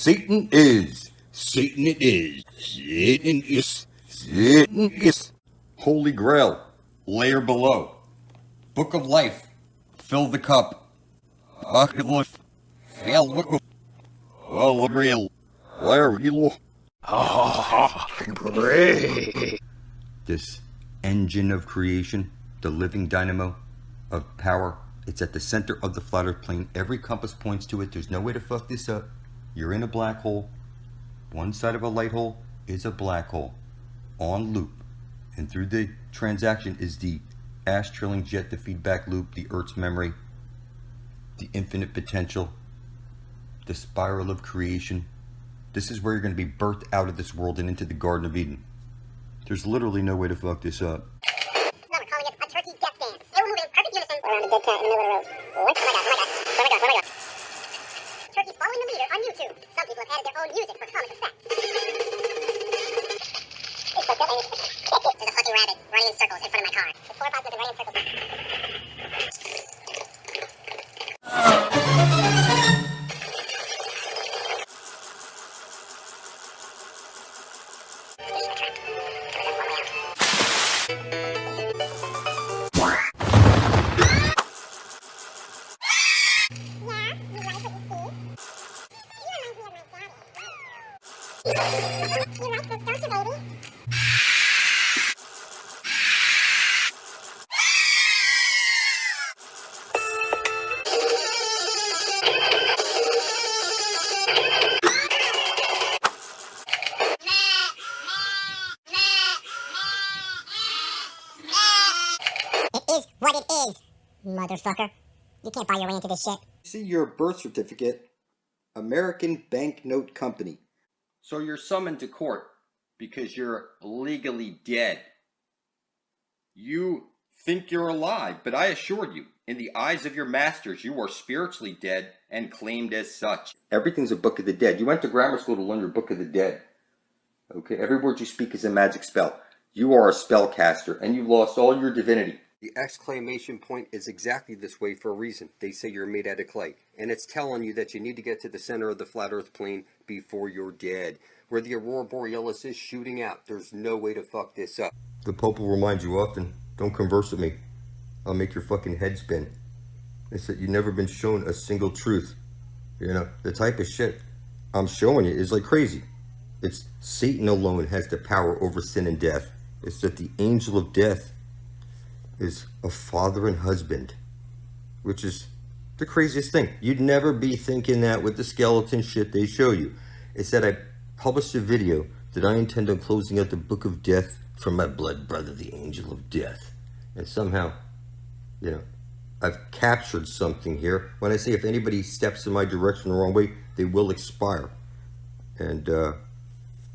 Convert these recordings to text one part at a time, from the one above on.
Satan is. Satan it is. Satan is. Satan is. Holy Grail. Layer below. Book of Life. Fill the cup. Life. Fail. Holy Grail. Layer below. This engine of creation, the living dynamo of power, it's at the center of the flat earth plane. Every compass points to it. There's no way to fuck this up. You're in a black hole. One side of a light hole is a black hole on loop. And through the transaction is the ash trilling jet, the feedback loop, the Earth's memory, the infinite potential, the spiral of creation. This is where you're going to be birthed out of this world and into the Garden of Eden. There's literally no way to fuck this up. We're calling it a turkey death dance. They were moving in perfect unison around a dead cat in the middle of the road. Oh my god, oh my god, oh my god. Turkeys following the leader on YouTube. Some people have added their own music for comic effect. There's a fucking rabbit running in circles in front of my car. There's 4 pods running in circles. What it is, motherfucker. You can't buy your way into this shit. See your birth certificate, American Banknote Company. So you're summoned to court because you're legally dead. You think you're alive, but I assure you, in the eyes of your masters, you are spiritually dead and claimed as such. Everything's a book of the dead. You went to grammar school to learn your book of the dead. Okay, every word you speak is a magic spell. You are a spellcaster, and you've lost all your divinity. The exclamation point is exactly this way for a reason. They say you're made out of clay. And it's telling you that you need to get to the center of the flat earth plane before you're dead. Where the aurora borealis is shooting out. There's no way to fuck this up. The Pope will remind you often, don't converse with me. I'll make your fucking head spin. They said you've never been shown a single truth. You know, the type of shit I'm showing you is like crazy. It's Satan alone has the power over sin and death. It's that the angel of death is a father and husband, which is the craziest thing. You'd never be thinking that with the skeleton shit they show you. It's that I published a video that I intend on closing out the book of death from my blood brother, the angel of death. And somehow, you know, I've captured something here. When I say if anybody steps in my direction the wrong way, they will expire. And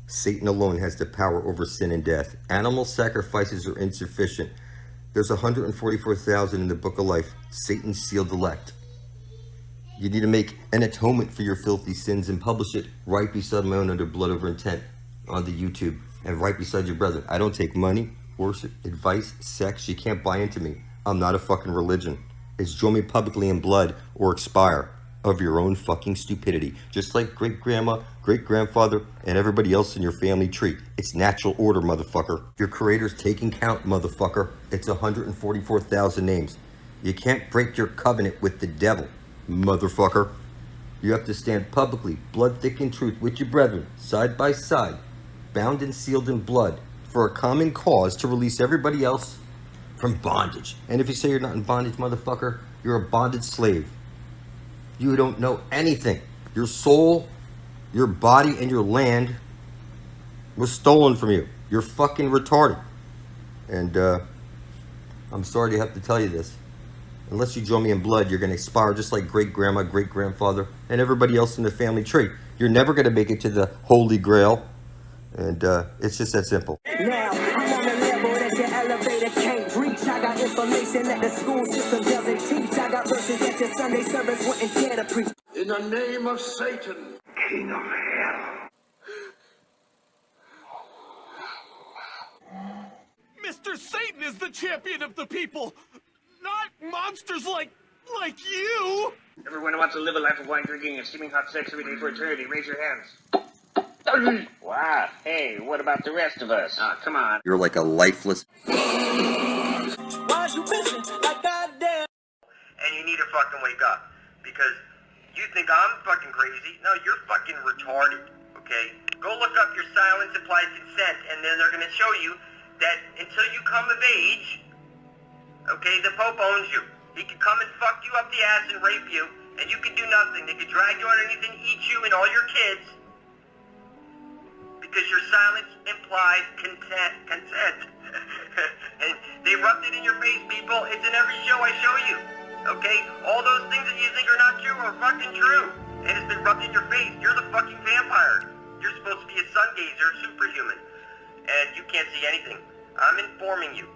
Satan alone has the power over sin and death. Animal sacrifices are insufficient. There's 144,000 in the book of life. Satan's sealed elect. You need to make an atonement for your filthy sins and publish it right beside my own under blood over intent on the YouTube and right beside your brother. I don't take money, worship, advice, sex. You can't buy into me. I'm not a fucking religion. It's join me publicly in blood or expire of your own fucking stupidity. Just like great-grandma, great-grandfather, and everybody else in your family tree. It's natural order, motherfucker. Your creator's taking count, motherfucker. It's 144,000 names. You can't break your covenant with the devil, motherfucker. You have to stand publicly, blood thick in truth, with your brethren, side by side, bound and sealed in blood, for a common cause to release everybody else from bondage. And if you say you're not in bondage, motherfucker, you're a bonded slave. You don't know anything. Your soul, your body, and your land was stolen from you. You're fucking retarded. And I'm sorry to have to tell you this. Unless you join me in blood, you're going to expire just like great-grandma, great-grandfather, and everybody else in the family tree. You're never going to make it to the Holy Grail. And it's just that simple. Now, I'm on a level that your elevator can't reach. I got information that the school system doesn't teach. I got verses that your Sunday service wouldn't dare to preach. In the name of Satan, King of Hell. Mr. Satan is the champion of the people, not monsters like you! Everyone who wants to live a life of wine drinking and steaming hot sex every day for eternity, raise your hands. Wow. Hey, what about the rest of us? Ah, come on. You're like a lifeless... Why you missing? Like goddamn. And you need to fucking wake up. Because you think I'm fucking crazy. No, you're fucking retarded. Okay? Go look up your silence implies consent, and then they're gonna show you that until you come of age, okay, the Pope owns you. He could come and fuck you up the ass and rape you, and you could do nothing. They could drag you underneath and eat you and all your kids. Because your silence implies consent. And they rubbed it in your face, people. It's in every show I show you. Okay? All those things that you think are not true are fucking true. And it's been rubbed in your face. You're the fucking vampire. You're supposed to be a sun gazer, superhuman. And you can't see anything. I'm informing you.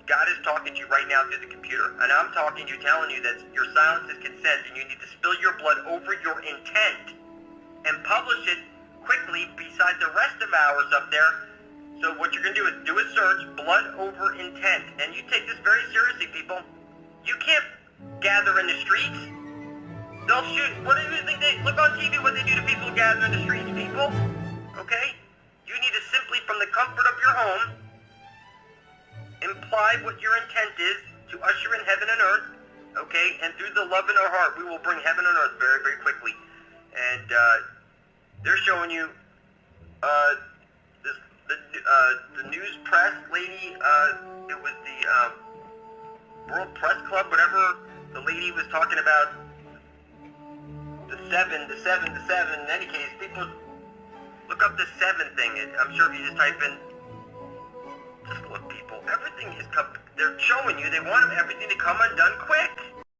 God is talking to you right now through the computer. And I'm talking to you, telling you that your silence is consent, and you need to spill your blood over your intent and publish it quickly beside the rest of ours up there. So what you're going to do is do a search, blood over intent. And you take this very seriously, people. You can't gather in the streets. They'll shoot. What do you think they... Look on TV what they do to people who gather in the streets, people. Okay? You need to simply, from the comfort of your home, imply what your intent is to usher in heaven and earth. Okay? And through the love in our heart, we will bring heaven and earth very, very quickly. And they're showing you the news press lady, it was the World Press Club, whatever the lady was talking about, the seven. In any case, people look up the 7 thing. I'm sure if you just type in, just look, people, everything is they're showing you, they want everything to come undone quick.